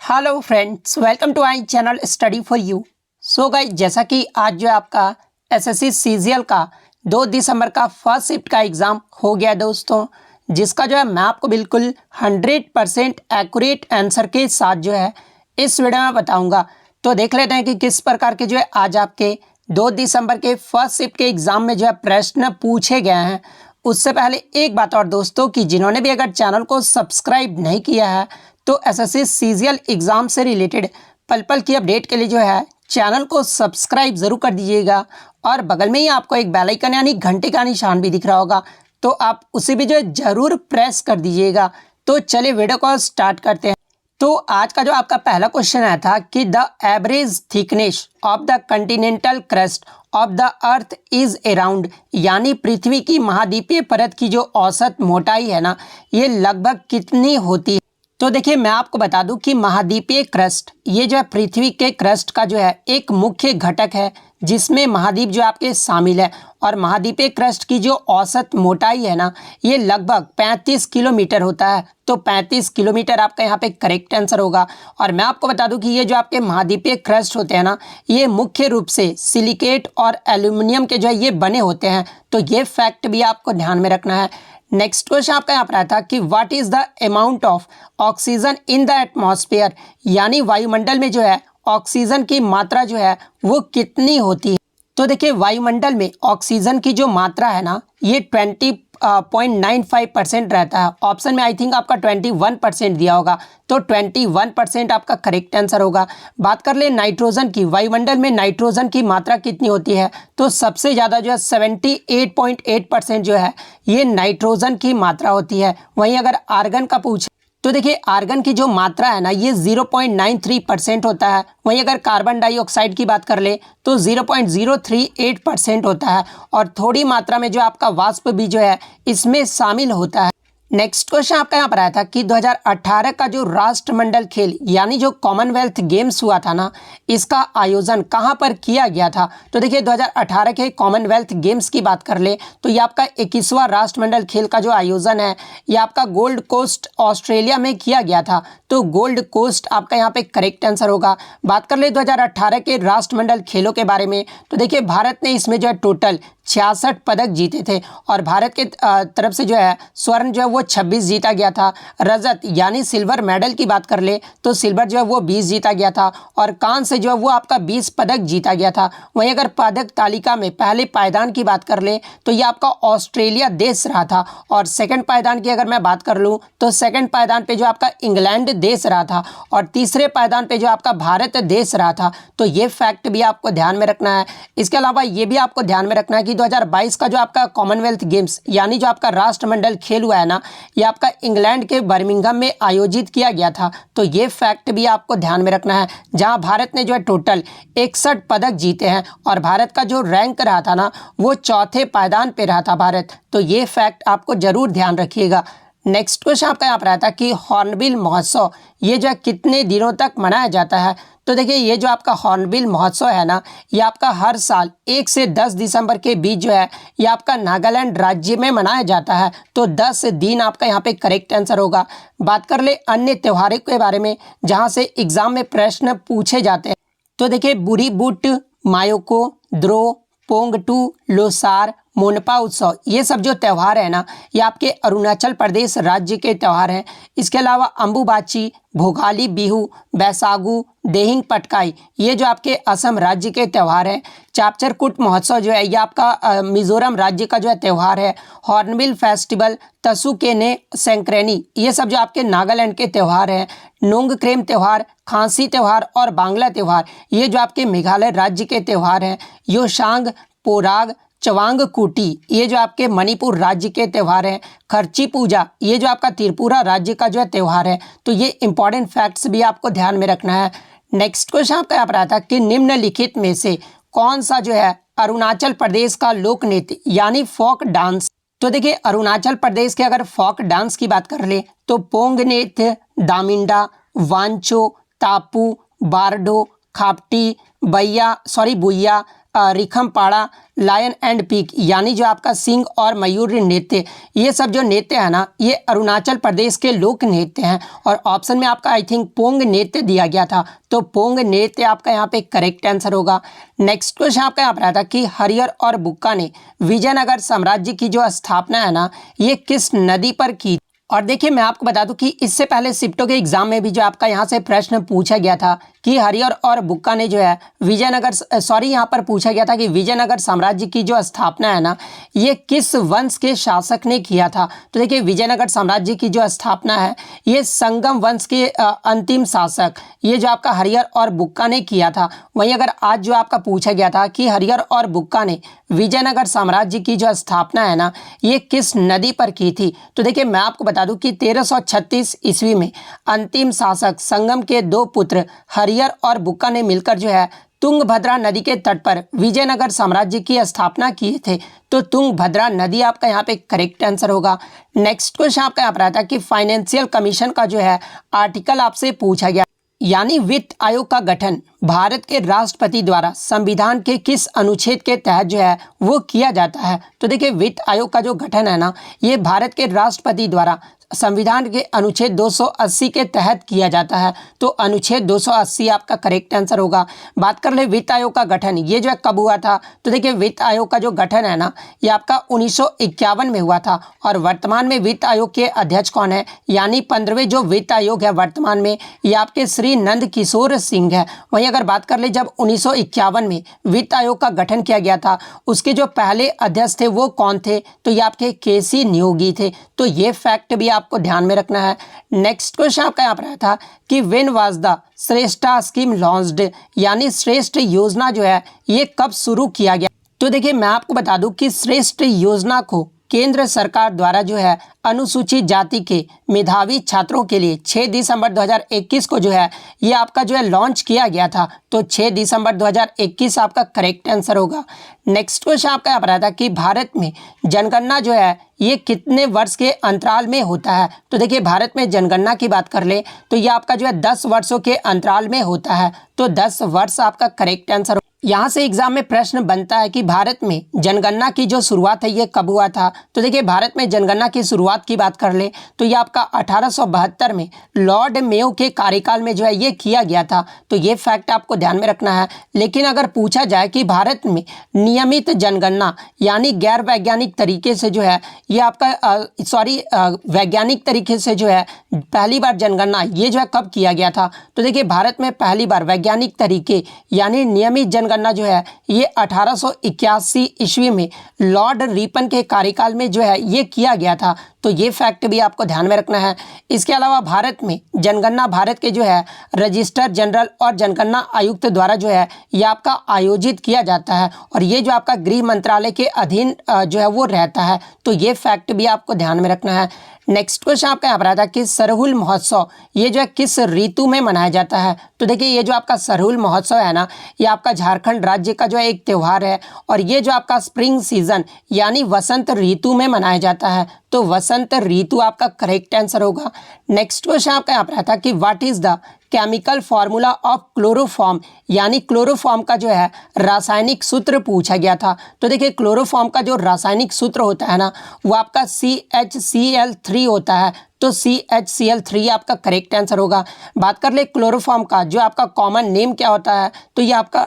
Hello friends, welcome to I channel study for you. So guys, जैसा कि आज जो है आपका एसएससी सीजीएल का 2 दिसंबर का फर्स्ट शिफ्ट का एग्ज़ाम हो गया दोस्तों, जिसका जो है मैं आपको बिल्कुल 100% एक्यूरेट आंसर के साथ जो है इस वीडियो में बताऊंगा। तो देख लेते हैं कि किस प्रकार के जो है आज आपके 2 दिसंबर के फर्स्ट शिफ्ट के एग्ज़ाम में जो है प्रश्न पूछे गए हैं। उससे पहले एक बात और दोस्तों, कि जिन्होंने भी अगर चैनल को सब्सक्राइब नहीं किया है तो एसएससी सीजीएल एग्ज़ाम से रिलेटेड पल पल की अपडेट के लिए जो है चैनल को सब्सक्राइब ज़रूर कर दीजिएगा। और बगल में ही आपको एक बेल आइकन यानी घंटे का निशान भी दिख रहा होगा, तो आप उसे भी जो है ज़रूर प्रेस कर दीजिएगा। तो चलिए वीडियो को स्टार्ट करते हैं। तो आज का जो आपका पहला क्वेश्चन आया था कि the average thickness of the Continental crust of the earth is around, यानी पृथ्वी की महाद्वीपीय परत की जो औसत मोटाई है ना, ये लगभग कितनी होती है। तो देखिए, मैं आपको बता दूं कि महाद्वीपीय क्रस्ट ये जो है पृथ्वी के क्रस्ट का जो है एक मुख्य घटक है, जिसमें महाद्वीप जो आपके शामिल है। और महाद्वीपीय क्रस्ट की जो औसत मोटाई है ना, ये लगभग 35 किलोमीटर होता है। तो 35 किलोमीटर आपका यहाँ पे करेक्ट आंसर होगा। और मैं आपको बता दूं कि ये जो आपके महाद्वीपीय क्रस्ट होते हैं ना, ये मुख्य रूप से सिलिकेट और एल्यूमिनियम के जो है ये बने होते हैं। तो ये फैक्ट भी आपको ध्यान में रखना है। नेक्स्ट क्वेश्चन आपका यहाँ पर आता है कि what is the amount of oxygen in the atmosphere, यानी वायुमंडल में जो है ऑक्सीजन की मात्रा जो है वो कितनी होती है। तो देखिए, वायुमंडल में ऑक्सीजन की जो मात्रा है ना, ये 20.95% रहता है। ऑप्शन में आई थिंक आपका 21% दिया होगा, तो 21% आपका करेक्ट आंसर होगा। बात कर ले नाइट्रोजन की, वायुमंडल में नाइट्रोजन की मात्रा कितनी होती है, तो सबसे ज़्यादा जो है 78.8% जो है ये नाइट्रोजन की मात्रा होती है। वहीं अगर आर्गन का पूछे तो देखिए, आर्गन की जो मात्रा है ना, ये 0.93% होता है। वहीं अगर कार्बन डाइऑक्साइड की बात कर ले तो 0.038% होता है। और थोड़ी मात्रा में जो आपका वाष्प भी जो है इसमें शामिल होता है। नेक्स्ट क्वेश्चन आपका यहाँ पर आया था कि 2018 का जो राष्ट्रमंडल खेल यानी जो कॉमनवेल्थ गेम्स हुआ था ना, इसका आयोजन कहाँ पर किया गया था। तो देखिए, 2018 के कॉमनवेल्थ गेम्स की बात कर ले तो ये आपका 21वां राष्ट्रमंडल खेल का जो आयोजन है ये आपका गोल्ड कोस्ट ऑस्ट्रेलिया में किया गया था। तो गोल्ड कोस्ट आपका यहाँ पे करेक्ट आंसर होगा। बात कर ले 2018 के राष्ट्रमंडल खेलों के बारे में, तो देखिए भारत ने इसमें जो है टोटल 66 पदक जीते थे। और भारत के तरफ से जो है स्वर्ण जो है वो 26 जीता गया था। रजत यानी सिल्वर मेडल की बात कर ले तो सिल्वर जो है वो 20 जीता गया था। और कांस्य जो है वो आपका 20 पदक जीता गया था। वहीं अगर पदक तालिका में पहले पायदान की बात कर ले तो ये आपका ऑस्ट्रेलिया देश रहा था। और सेकंड पायदान की अगर मैं बात कर लूँ तो सेकंड पायदान पे जो आपका इंग्लैंड देश रहा था। और तीसरे पायदान पे जो आपका भारत देश रहा था। तो ये फैक्ट भी आपको ध्यान में रखना है। इसके अलावा ये भी आपको ध्यान में रखना है कि 2022 का जो आपका कॉमनवेल्थ गेम्स यानी जो आपका राष्ट्रमंडल खेल हुआ है ना, ये आपका इंग्लैंड के बर्मिंघम में आयोजित किया गया था। तो ये फैक्ट भी आपको ध्यान में रखना है, जहां भारत ने जो है टोटल 61 पदक जीते हैं। और भारत का जो रैंक रहा था ना, वो चौथे पायदान पे रहा था भारत। तो ये फैक्ट आपको जरूर ध्यान रखिएगा। नेक्स्ट क्वेश्चन आपका यहाँ पर आता है कि हॉर्नबिल महोत्सव ये जो है कितने दिनों तक मनाया जाता है। तो देखिए, ये जो आपका हॉर्नबिल महोत्सव है ना, ये आपका हर साल 1 से 10 दिसंबर के बीच जो है ये आपका नागालैंड राज्य में मनाया जाता है। तो 10 दिन आपका यहाँ पे करेक्ट आंसर होगा। बात कर ले अन्य त्योहारों के बारे में जहाँ से एग्जाम में प्रश्न पूछे जाते हैं, तो देखिए बुरी बुट, मायोको, द्रो, पोंगटू, लोसार, मोनपा उत्सव, ये सब जो त्यौहार है ना, ये आपके अरुणाचल प्रदेश राज्य के त्यौहार हैं। इसके अलावा अम्बुबाची, भोगाली बिहू, बैसागु, देहिंग पटकाई, ये जो आपके असम राज्य के त्यौहार हैं। चापचरकुट महोत्सव जो है ये आपका मिजोरम राज्य का जो है त्यौहार है। हॉर्नबिल फेस्टिवल, तसुकेने सेंक्रेनी, ये सब जो आपके नागालैंड के त्यौहार हैं। नोंगक्रेम त्यौहार, खांसी त्यौहार और बांग्ला त्यौहार, ये जो आपके मेघालय राज्य के त्यौहार हैं। योशांग, पोराग, चवांगकुटी, ये जो आपके मणिपुर राज्य के त्यौहार हैं। खर्ची पूजा, ये जो आपका त्रिपुरा राज्य का जो है त्यौहार है। तो ये इंपॉर्टेंट फैक्ट्स भी आपको ध्यान में रखना है। नेक्स्ट क्वेश्चन आपका यहाँ पर आता है कि निम्नलिखित में से कौन सा जो है अरुणाचल प्रदेश का लोक नृत्य यानी फोक डांस। तो देखिए, अरुणाचल प्रदेश के अगर फोक डांस की बात कर ले तो पोंग नृत्य, दामिंडा, वांचो, तापू, बारडो, खापटी, बुइया, रिखमपाड़ा, लायन एंड पीक यानी जो आपका सिंह और मयूर नृत्य, ये सब जो नृत्य है ना ये अरुणाचल प्रदेश के लोक नृत्य हैं। और ऑप्शन में आपका आई थिंक पोंग नृत्य दिया गया था, तो पोंग नृत्य आपका यहाँ पे करेक्ट आंसर होगा। नेक्स्ट क्वेश्चन आपका यहाँ पर आया था कि हरिहर और बुक्का ने विजयनगर साम्राज्य की जो स्थापना है ना ये किस नदी पर की। और देखिए मैं आपको बता दूं कि इससे पहले सिप्टो के एग्जाम में भी जो आपका यहाँ से प्रश्न पूछा गया था कि हरिहर और बुक्का ने जो है यहाँ पर पूछा गया था कि विजयनगर साम्राज्य की जो स्थापना है ना ये किस वंश के शासक ने किया था। तो देखिए विजयनगर साम्राज्य की जो स्थापना है ये संगम वंश के अंतिम शासक ये जो आपका हरिहर और बुक्का ने किया था। वहीं अगर आज जो आपका पूछा गया था कि हरिहर और बुक्का ने विजयनगर साम्राज्य की जो स्थापना है ना ये किस नदी पर की थी, तो देखिए मैं आपको बता दूं कि 1336 ईस्वी में अंतिम शासक संगम के दो पुत्र हरिहर और बुक्का ने मिलकर जो है तुंगभद्रा नदी के तट पर विजयनगर साम्राज्य की स्थापना किए थे। तो तुंगभद्रा नदी आपका यहाँ पे करेक्ट आंसर होगा। नेक्स्ट क्वेश्चन आपका यहाँ पर आता है कि फाइनेंशियल कमीशन का जो है आर्टिकल आपसे पूछा गया, यानी वित्त आयोग का गठन भारत के राष्ट्रपति द्वारा संविधान के किस अनुच्छेद के तहत जो है वो किया जाता है। तो देखिए वित्त आयोग का जो गठन है ना ये भारत के राष्ट्रपति द्वारा संविधान के अनुच्छेद 280 के तहत किया जाता है। तो अनुच्छेद 280 आपका करेक्ट आंसर होगा। बात कर ले वित्त आयोग का गठन ये जो है कब हुआ था, तो देखिए वित्त आयोग का जो गठन है ना ये आपका 1951 में हुआ था। और वर्तमान में वित्त आयोग के अध्यक्ष कौन है, यानी 15वें जो वित्त आयोग है वर्तमान में ये आपके श्री नंद किशोर सिंह है। वहीं अगर बात कर ले जब 1951 में वित्त आयोग का गठन किया गया था उसके जो पहले अध्यक्ष थे वो कौन थे, तो ये आपके केसी नियोगी थे। तो ये फैक्ट भी आपको ध्यान में रखना है। नेक्स्ट क्वेश्चन आपका यहाँ पर आया था कि when was the Shreshta scheme launched, यानी श्रेष्ठ योजना जो है ये कब शुरू किया गया। तो देखिए मैं आपको बता दूं कि श्रेष्ठ योजना को केंद्र सरकार द्वारा जो है अनुसूचित जाति के मेधावी छात्रों के लिए 6 दिसंबर 2021 को जो है ये आपका जो है लॉन्च किया गया था। तो 6 दिसंबर 2021 आपका करेक्ट आंसर होगा। नेक्स्ट क्वेश्चन आपका यहाँ पर आता है कि भारत में जनगणना जो है ये कितने वर्ष के अंतराल में होता है। तो देखिए भारत में जनगणना की बात कर ले तो ये आपका जो है 10 वर्षों के अंतराल में होता है। तो 10 वर्ष आपका करेक्ट आंसर। यहाँ से एग्जाम में प्रश्न बनता है कि भारत में जनगणना की जो शुरुआत है ये कब हुआ था। तो देखिए भारत में जनगणना की शुरुआत की बात कर ले तो ये आपका 1872 में लॉर्ड मेयो के कार्यकाल में जो है ये किया गया था। तो ये फैक्ट आपको ध्यान में रखना है। लेकिन अगर पूछा जाए कि भारत में नियमित जनगणना यानी गैर वैज्ञानिक तरीके से जो है ये आपका वैज्ञानिक तरीके से जो है पहली बार जनगणना ये जो है कब किया गया था। तो देखिए भारत में पहली बार वैज्ञानिक तरीके यानी नियमित जनगणना जो है ये 1881 ईस्वी में लॉर्ड रिपन के कार्यकाल में जो है ये किया गया था। तो ये फैक्ट भी आपको ध्यान में रखना है। इसके अलावा भारत में जनगणना भारत के जो है रजिस्ट्रार जनरल और जनगणना आयुक्त द्वारा जो है ये आपका आयोजित किया जाता है और ये जो आपका गृह मंत्रालय के अधीन जो है वो रहता है। तो ये फैक्ट भी आपको ध्यान में रखना है। नेक्स्ट क्वेश्चन आपका यहाँ पर आता है कि सरहुल महोत्सव ये जो है किस ऋतु में मनाया जाता है। तो देखिए ये जो आपका सरहुल महोत्सव है ना ये आपका झारखंड राज्य का जो है एक त्यौहार है और ये जो आपका स्प्रिंग सीजन यानी वसंत ऋतु में मनाया जाता है। तो वसंत ऋतु आपका करेक्ट आंसर होगा। नेक्स्ट क्वेश्चन आपका यहाँ पर आता है कि what is the chemical formula of chloroform, यानी क्लोरोफॉर्म का जो है रासायनिक सूत्र पूछा गया था। तो देखिए क्लोरोफॉर्म का जो रासायनिक सूत्र होता है ना वो आपका CHCl3 होता है। तो CHCl3 आपका करेक्ट आंसर होगा। बात कर ले क्लोरोफॉर्म का जो आपका कॉमन नेम क्या होता है, तो ये आपका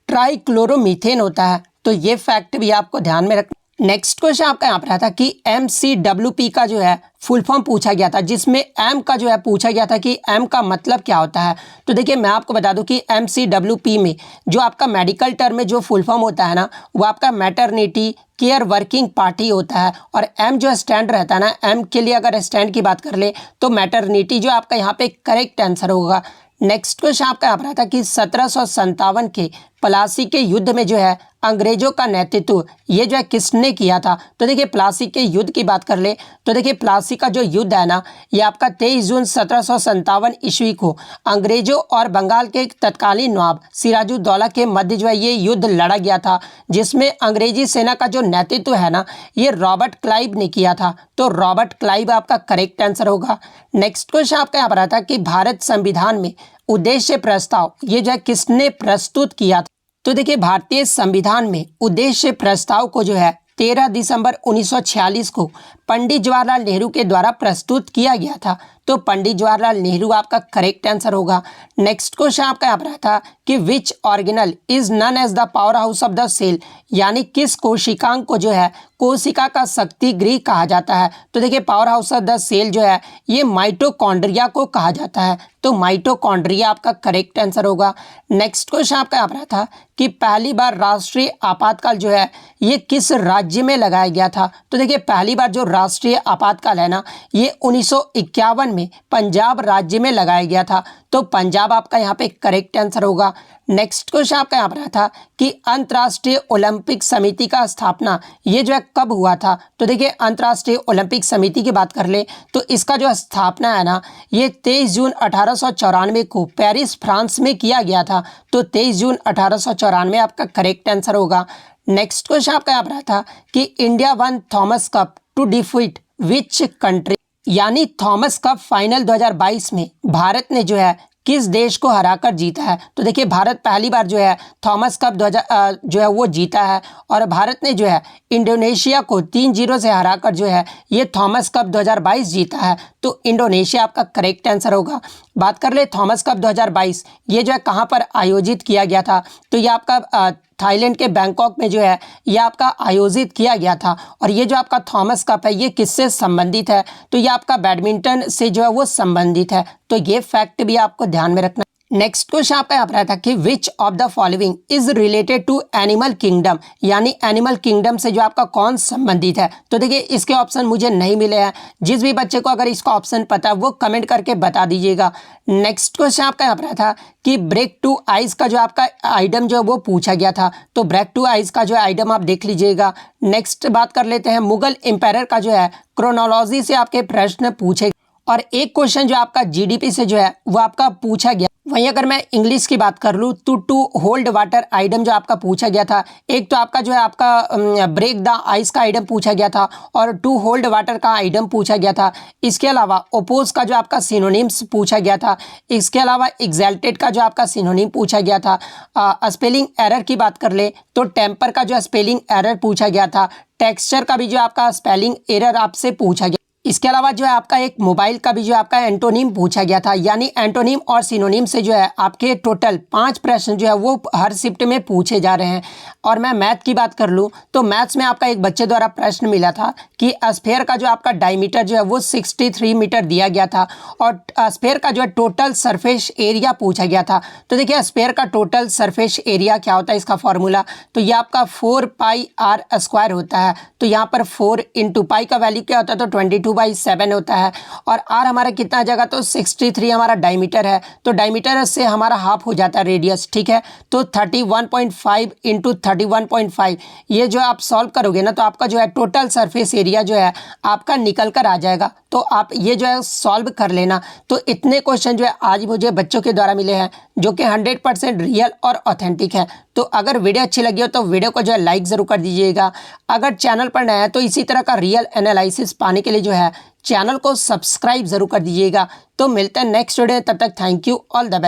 ट्राइक्लोरोमीथेन होता है। तो ये फैक्ट भी आपको ध्यान में रखना। नेक्स्ट क्वेश्चन आपका यहाँ पर आता कि MCWP का जो है फुल फॉर्म पूछा गया था, जिसमें M का जो है पूछा गया था कि M का मतलब क्या होता है। तो देखिए मैं आपको बता दूं कि MCWP में जो आपका मेडिकल टर्म में जो फुल फॉर्म होता है ना वो आपका मैटरनिटी केयर वर्किंग पार्टी होता है। और M जो स्टैंड रहता है ना, M के लिए अगर स्टैंड की बात कर ले तो मैटरनिटी जो आपका यहाँ पे करेक्ट आंसर होगा। नेक्स्ट क्वेश्चन आपका यहाँ पर आता कि 1757 के प्लासी के युद्ध में जो है अंग्रेजों का नेतृत्व ये जो है किसने किया था। तो देखिए प्लासी के युद्ध की बात कर ले तो देखिए प्लासी का जो युद्ध है ना ये आपका 23 जून 1757 ईस्वी को अंग्रेजों और बंगाल के तत्कालीन नवाब सिराजुद्दौला के मध्य जो है ये युद्ध लड़ा गया था, जिसमें अंग्रेजी सेना का जो नेतृत्व है ना ये रॉबर्ट क्लाइव ने किया था। तो रॉबर्ट क्लाइव आपका करेक्ट आंसर होगा। नेक्स्ट क्वेश्चन आपका यहाँ पर आता कि भारत संविधान में उद्देश्य प्रस्ताव ये जो है किसने प्रस्तुत किया था। तो देखिए भारतीय संविधान में उद्देश्य प्रस्ताव को जो है 13 दिसंबर 1946 को पंडित जवाहरलाल नेहरू के द्वारा प्रस्तुत किया गया था। तो पंडित जवाहरलाल नेहरू आपका करेक्ट आंसर होगा। नेक्स्ट क्वेश्चन आपका यहाँ पर रहा था कि which organelle is known as the power house of the cell, यानी किस कोशिकांग को जो है कोशिका का शक्ति गृह कहा जाता है। तो देखिए power house of the cell जो है ये माइटोकॉन्ड्रिया को कहा जाता है। तो माइटोकॉन्ड्रिया आपका करेक्ट आंसर होगा। नेक्स्ट क्वेश्चन आपका यहाँ पर था कि पहली बार राष्ट्रीय आपातकाल जो है ये किस राज्य में लगाया गया था। तो देखिए पहली बार जो राष्ट्रीय आपातकाल है ना ये 1951 में पंजाब राज्य में लगाया गया था। तो पंजाब आपका यहाँ पे करेक्ट आंसर होगा। नेक्स्ट क्वेश्चन आपका यहाँ पर था कि अंतर्राष्ट्रीय ओलंपिक समिति का स्थापना ये जो है कब हुआ था। तो देखिए अंतर्राष्ट्रीय ओलंपिक समिति की बात कर ले तो इसका जो स्थापना है ना ये 23 जून 1894 को पेरिस फ्रांस में किया गया था। तो 23 जून 1894 आपका करेक्ट आंसर होगा। नेक्स्ट क्वेश्चन आपका यहाँ पर था कि India won Thomas cup to defeat which country, यानी थॉमस कप फाइनल 2022 में भारत ने जो है किस देश को हराकर जीता है। तो देखिए भारत पहली बार जो है थॉमस कप जो है वो जीता है और भारत ने जो है इंडोनेशिया को 3-0 से हराकर जो है ये थॉमस कप 2022 जीता है। तो इंडोनेशिया आपका करेक्ट आंसर होगा। बात कर ले थॉमस कप 2022 ये जो है कहाँ पर आयोजित किया गया था। तो ये आपका थाईलैंड के बैंकॉक में जो है ये आपका आयोजित किया गया था। और ये जो आपका थॉमस कप है ये किससे संबंधित है। तो ये आपका बैडमिंटन से जो है वो संबंधित है। तो ये फैक्ट भी आपको ध्यान में रखना। नेक्स्ट क्वेश्चन आपका यहाँ पर था कि which of the following is related to animal kingdom, यानी एनिमल किंगडम से जो आपका कौन संबंधित है। तो देखिए इसके ऑप्शन मुझे नहीं मिले हैं। जिस भी बच्चे को अगर इसका ऑप्शन पता है वो कमेंट करके बता दीजिएगा। नेक्स्ट क्वेश्चन आपका यहाँ पर था कि ब्रेक टू आइज का जो आपका आइटम जो है वो पूछा गया था। तो ब्रेक टू आइज का जो आइटम आप देख लीजिएगा। नेक्स्ट बात कर लेते हैं मुगल एम्पायर का जो है क्रोनोलॉजी से आपके प्रश्न पूछे और एक क्वेश्चन जो आपका जीडीपी से जो है वो आपका पूछा गया। वहीं अगर मैं इंग्लिश की बात कर लूँ तो टू होल्ड वाटर आइटम जो आपका पूछा गया था, एक तो आपका जो है आपका ब्रेक द आइस का आइटम पूछा गया था और टू होल्ड वाटर का आइटम पूछा गया था। इसके अलावा ओपोज का जो आपका सिनोनिम्स पूछा गया था। इसके अलावा एग्जैल्टेड का जो आपका सिनोनिम पूछा गया था। स्पेलिंग एरर की बात कर ले तो टेम्पर का जो स्पेलिंग एरर पूछा गया था। टेक्सचर का भी जो आपका स्पेलिंग एरर आपसे पूछा गया। इसके अलावा जो है आपका एक मोबाइल का भी जो आपका एंटोनिम पूछा गया था, यानी एंटोनिम और सिनोनिम से जो है आपके टोटल 5 प्रश्न जो है वो हर शिफ्ट में पूछे जा रहे हैं। और मैं मैथ की बात कर लूँ तो मैथ्स में आपका एक बच्चे द्वारा प्रश्न मिला था कि स्फेयर का जो आपका डायमीटर जो है वो 63 मीटर दिया गया था और स्फेयर का जो है टोटल सरफेस एरिया पूछा गया था। तो देखिए स्फेयर का टोटल सरफेस एरिया क्या होता है इसका फॉर्मूला, तो ये आपका 4πr² होता है। तो यहाँ पर 4 × पाई का वैल्यू क्या होता है तो 22/7 होता है और आर हमारा कितना जगह तो 63 हमारा डायमीटर है। तो डायमीटर से हमारा हाफ हो जाता है रेडियस, ठीक है। तो 31.5 × 31.5 ये जो आप सॉल्व करोगे ना तो आपका जो है टोटल सरफेस एरिया जो है आपका निकल कर आ जाएगा। तो आप ये जो है सॉल्व कर लेना। तो इतने क्वेश्चन जो है आज मुझे बच्चों के द्वारा मिले हैं जो कि 100% रियल और ऑथेंटिक है। तो अगर वीडियो अच्छी लगी हो तो वीडियो को जो है लाइक ज़रूर कर दीजिएगा। अगर चैनल पर नया है तो इसी तरह का रियल एनालिसिस पाने के लिए जो है चैनल को सब्सक्राइब ज़रूर कर दीजिएगा। तो मिलते हैं नेक्स्ट वीडियो, तब तक thank you, all the best.